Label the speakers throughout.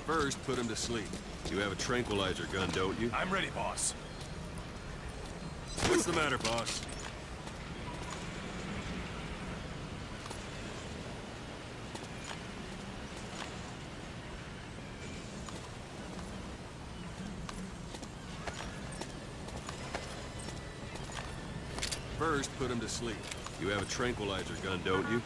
Speaker 1: First, put him to sleep. You have a tranquilizer gun, don't you?
Speaker 2: I'm ready, boss.
Speaker 1: What's the matter, boss? First, put him to sleep. You have a tranquilizer gun, don't you?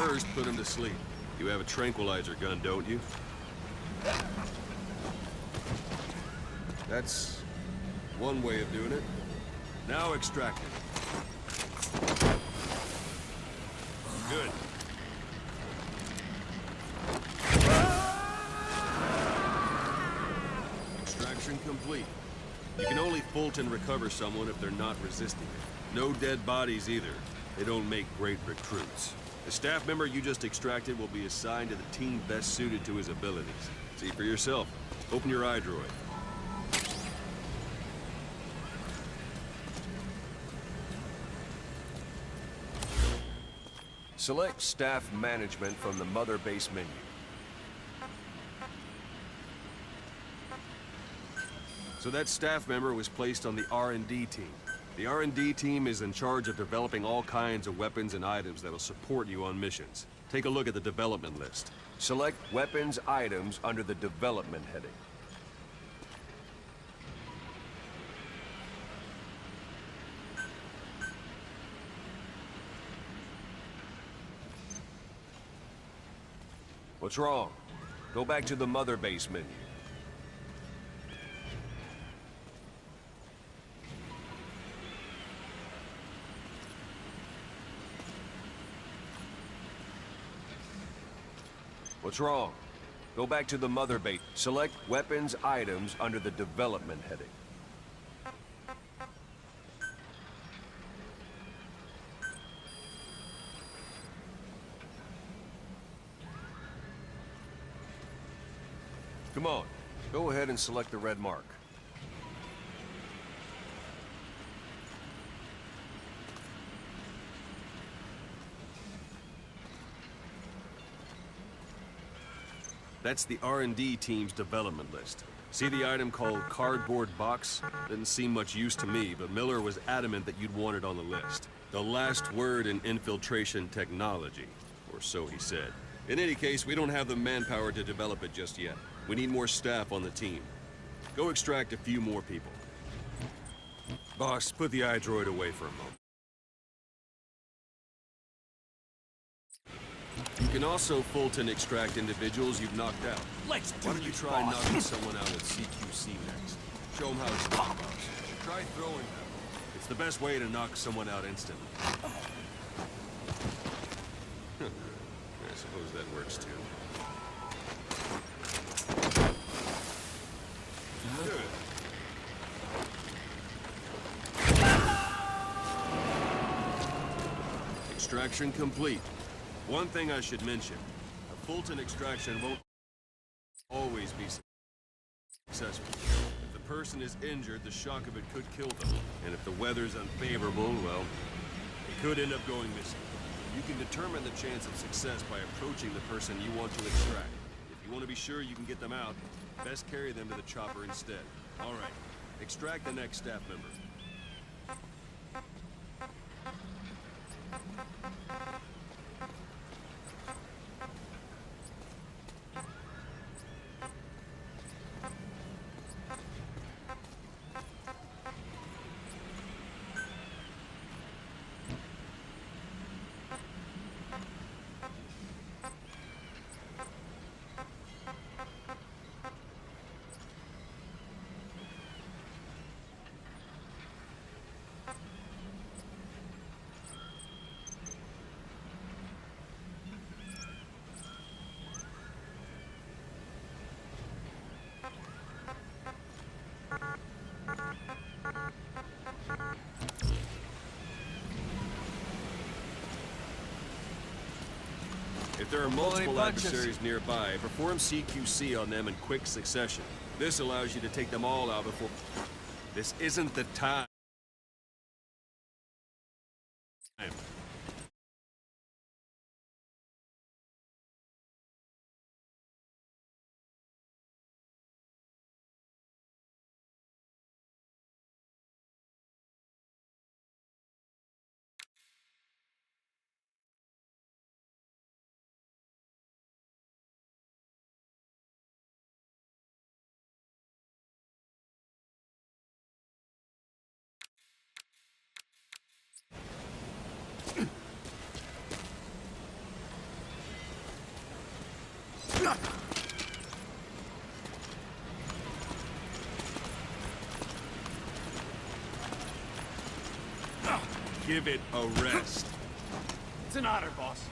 Speaker 1: First, put him to sleep. You have a tranquilizer gun, don't you? That's one way of doing it. Now extract it. Good. Extraction complete. You can only Fulton recover someone if they're not resisting it. No dead bodies either. They don't make great recruits. The staff member you just extracted will be assigned to the team best suited to his abilities. See for yourself. Open your iDroid.
Speaker 3: Select Staff Management from the Mother Base menu.
Speaker 1: So that staff member was placed on the R&D team. The R&D team is in charge of developing all kinds of weapons and items that'll support you on missions. Take a look at the development list.
Speaker 3: Select Weapons Items under the Development heading. What's wrong? Go back to the Mother Base menu. What's wrong? Go back to the Mother Base. Select Weapons Items under the Development heading. Come on, go ahead and select the red mark.
Speaker 1: That's the R&D team's development list. See the item called Cardboard Box? Didn't seem much use to me, but Miller was adamant that you'd want it on the list. The last word in infiltration technology, or so he said. In any case, we don't have the manpower to develop it just yet. We need more staff on the team. Go extract a few more people. Boss, put the iDroid away for a moment. You can also Fulton extract individuals you've knocked out.
Speaker 2: Let's do
Speaker 1: Why don't you
Speaker 2: this,
Speaker 1: try
Speaker 2: boss.
Speaker 1: knocking someone out at CQC next? Show them how it's done, boss. Try throwing them. It's the best way to knock someone out instantly. I suppose that works too. Good. Extraction complete. One thing I should mention, a Fulton extraction won't always be successful. If the person is injured, the shock of it could kill them. And if the weather's unfavorable, well, it could end up going missing. You can determine the chance of success by approaching the person you want to extract. If you want to be sure you can get them out, best carry them to the chopper instead. All right, extract the next staff member. If there are multiple adversaries nearby, perform CQC on them in quick succession. This allows you to take them all out before... This isn't the time. Give it a rest.
Speaker 2: It's an honor, boss.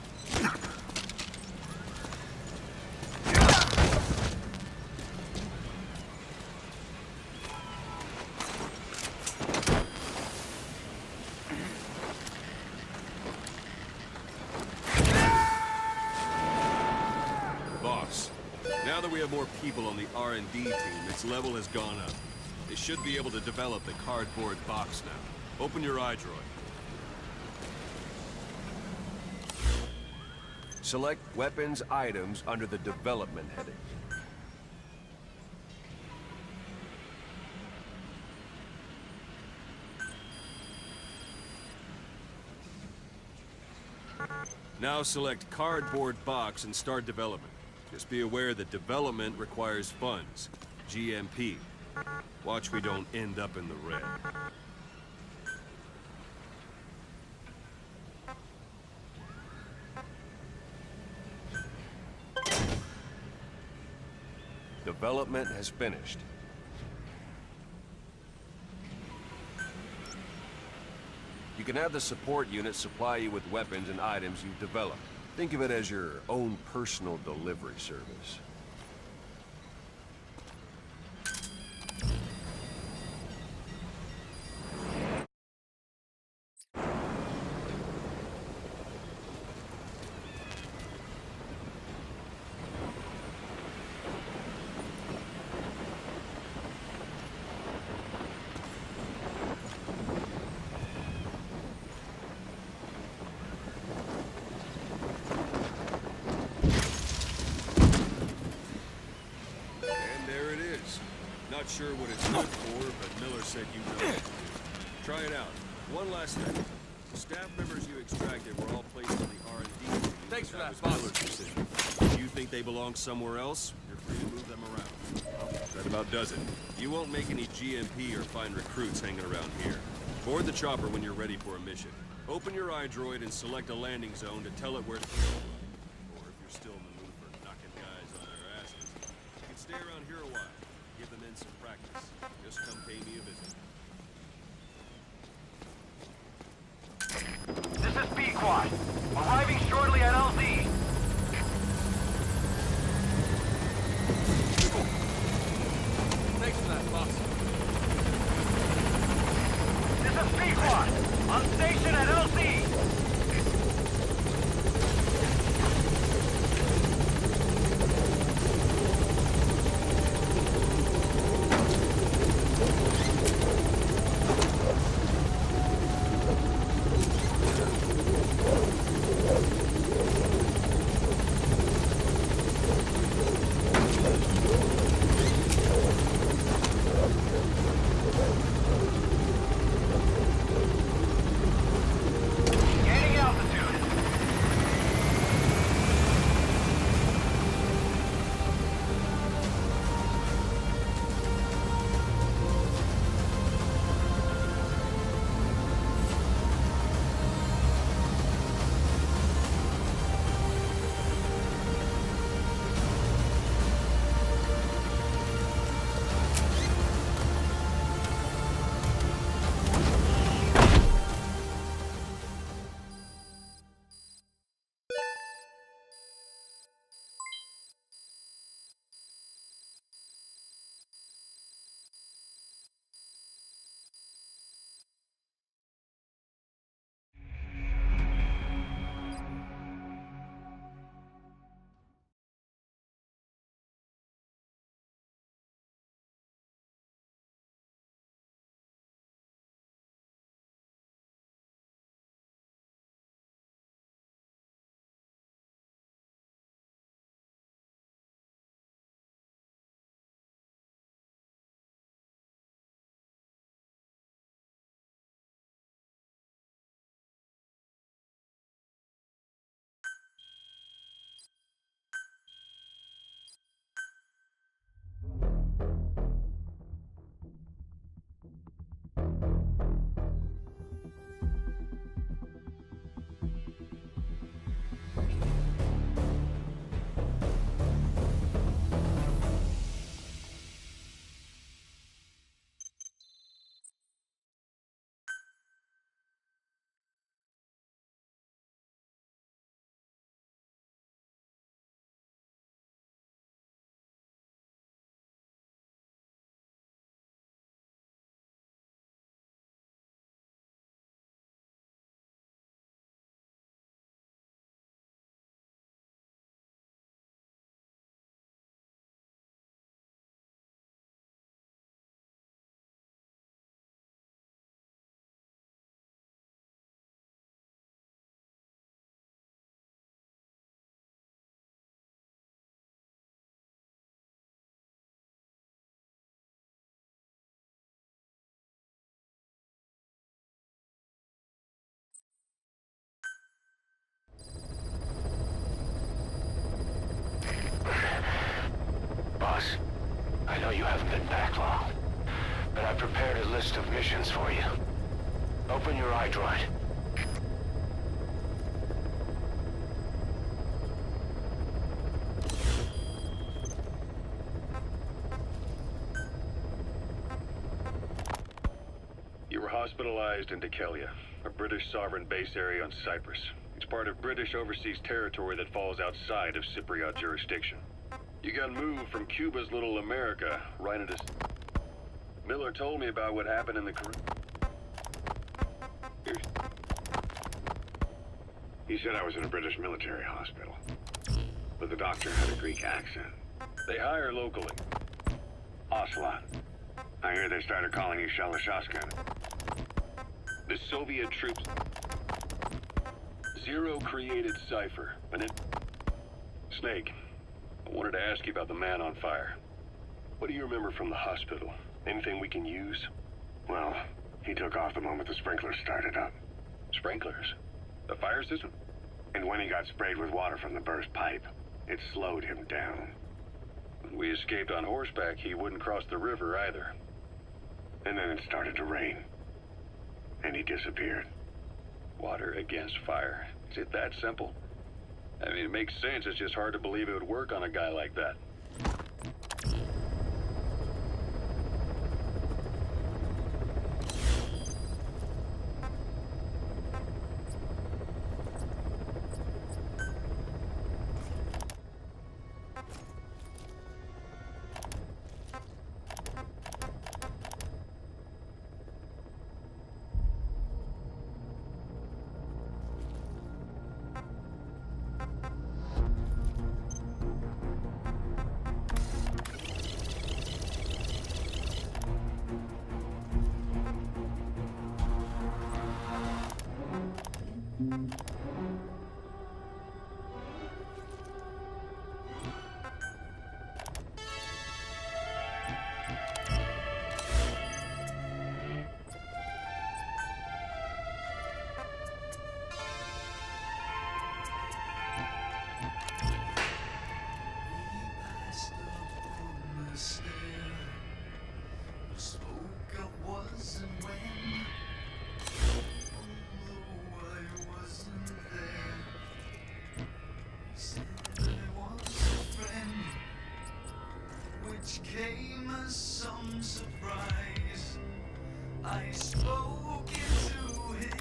Speaker 1: Boss, now that we have more people on the R&D team, its level has gone up. They should be able to develop the cardboard box now. Open your iDroid.
Speaker 3: Select weapons items under the development heading.
Speaker 1: Now select cardboard box and start development. Just be aware that development requires funds. GMP. Watch we don't end up in the red.
Speaker 3: Development has finished. You can have the support unit supply you with weapons and items you've developed. Think of it as your own personal delivery service.
Speaker 1: Not sure what it's good for, but Miller said you know what to do. Try it out. One last thing. The staff members you extracted were all placed on the R&D team.
Speaker 2: Thanks for that,
Speaker 1: was
Speaker 2: boss.
Speaker 1: Miller's decision. If you think they belong somewhere else, you're free to move them around. That about does it. You won't make any GMP or find recruits hanging around here. Board the chopper when you're ready for a mission. Open your iDroid and select a landing zone to tell it where to go. Or if you're still in the mood for knocking guys on their asses, you can stay around here a while. Give the men some practice. Just come pay me a visit.
Speaker 4: This is B-Quad. Arriving shortly at LZ.
Speaker 2: Thanks for that, boss.
Speaker 4: This is B-Quad. On station at LZ.
Speaker 5: I know you haven't been back long, but I've prepared a list of missions for you. Open your iDroid.
Speaker 6: You were hospitalized in Dikelia, a British sovereign base area on Cyprus. It's part of British overseas territory that falls outside of Cypriot jurisdiction. You got moved from Cuba's Little America right into... Miller told me about what happened in the Caribbean.
Speaker 7: He said I was in a British military hospital, but the doctor had a Greek accent.
Speaker 6: They hire locally.
Speaker 7: Aslan. I hear they started calling you Shalashaska.
Speaker 6: The Soviet troops... Zero created Cypher, and it... Snake, I wanted to ask you about the man on fire. What do you remember from the hospital? Anything we can use?
Speaker 7: Well, he took off the moment the sprinklers started up.
Speaker 6: Sprinklers? The fire system?
Speaker 7: And when he got sprayed with water from the burst pipe, it slowed him down.
Speaker 6: When we escaped on horseback, he wouldn't cross the river either.
Speaker 7: And then it started to rain. And he disappeared.
Speaker 6: Water against fire. Is it that simple? I mean, it makes sense. It's just hard to believe it would work on a guy like that.
Speaker 8: Came as some surprise. I spoke into it.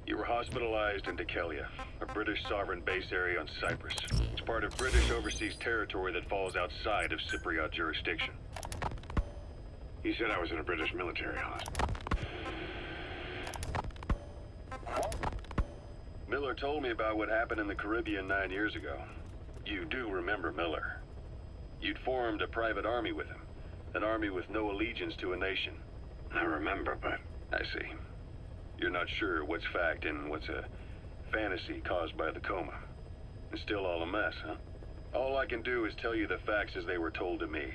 Speaker 6: You were hospitalized in Dikelia, a British sovereign base area on Cyprus. It's part of British overseas territory that falls outside of Cypriot jurisdiction.
Speaker 7: He said I was in a British military hospital.
Speaker 6: Miller told me about what happened in the Caribbean 9 years ago. You do remember Miller. You'd formed a private army with him. An army with no allegiance to a nation.
Speaker 7: I remember, but...
Speaker 6: I see. You're not sure what's fact and what's a fantasy caused by the coma. It's still all a mess, huh? All I can do is tell you the facts as they were told to me.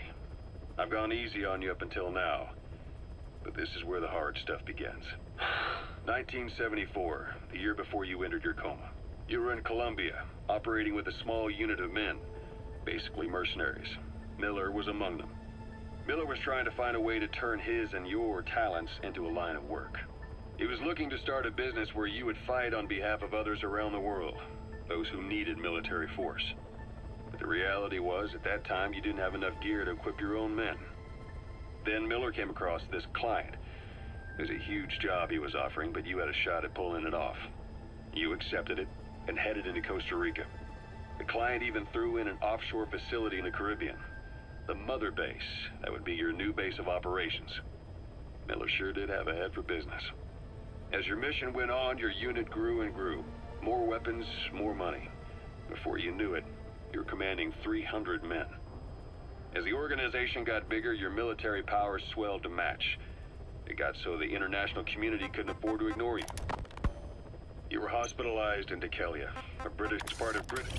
Speaker 6: I've gone easy on you up until now, but this is where the hard stuff begins. 1974, the year before you entered your coma. You were in Colombia, operating with a small unit of men, basically mercenaries. Miller was among them. Miller was trying to find a way to turn his and your talents into a line of work. He was looking to start a business where you would fight on behalf of others around the world, those who needed military force. But the reality was, at that time, you didn't have enough gear to equip your own men. Then Miller came across this client. It was a huge job he was offering, but you had a shot at pulling it off. You accepted it and headed into Costa Rica. The client even threw in an offshore facility in the Caribbean. The mother base, that would be your new base of operations. Miller sure did have a head for business. As your mission went on, your unit grew and grew. More weapons, more money. Before you knew it, you were commanding 300 men. As the organization got bigger, your military powers swelled to match. It got so the international community couldn't afford to ignore you. You were hospitalized in Dekelia, a British part of Britain.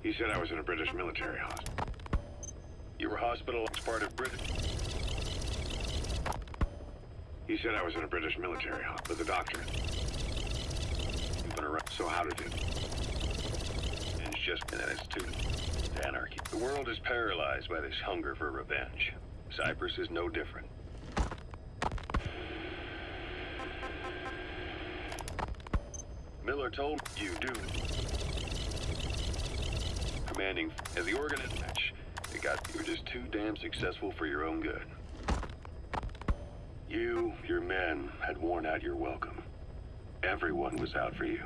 Speaker 7: He said I was in a British military hospital.
Speaker 6: You were hospitalized as part of Britain.
Speaker 7: He said I was in a British military hospital with a doctor.
Speaker 6: You've been around,
Speaker 7: So how did it?
Speaker 6: and it's just an institute of anarchy. The world is paralyzed by this hunger for revenge. Cyprus is no different. Miller told me you do. Commanding as the organized match, you were just too damn successful for your own good. You, your men, had worn out your welcome. Everyone was out for you.